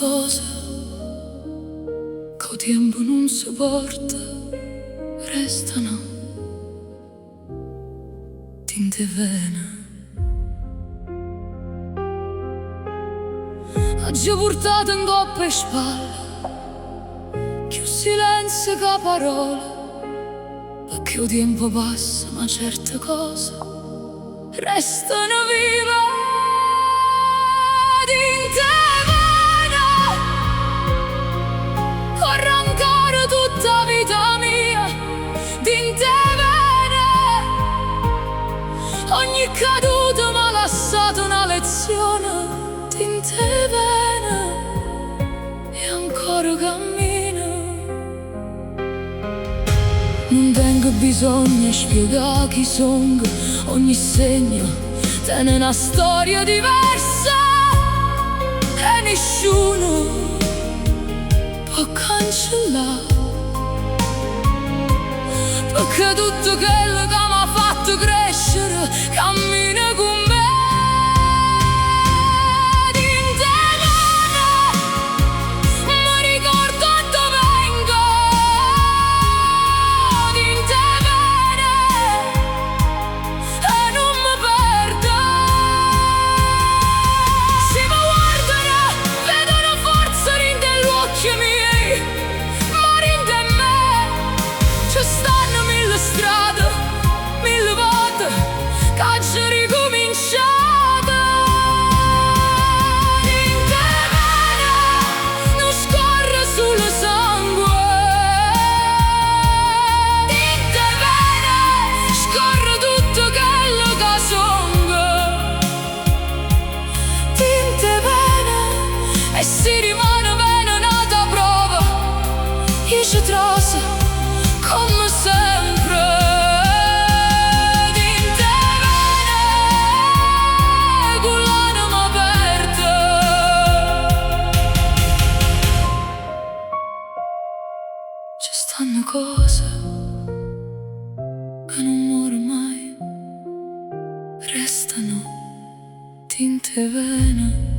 cose che il tempo non sopporta, restano tinte vene. Oggi ho portato in coppa e spalle più silenzio che parole, perché il tempo passa ma certe cose restano vive dinte vene. Corro ancora tutta la vita mia dinte vene. Ogni caduta mi ha lasciato una lezione dinte vene, e ancora cammino. Non tengo bisogno di spiegare chi sono, ogni segno tiene una storia diversa e nessuno può cancellare, perché tutto quello che mi ha fatto crescere cammina con me. Stanno mille strade, mille volte che oggi ricominciate. Dinte vene non scorre sul sangue, dinte vene scorre tutto quello che songo. Dinte vene e si rimane avvelenata a prova, io ci troso come sempre. Dinte vene con l'anima aperta. Ci stanno cose che non muoiono mai, restano dinte vene.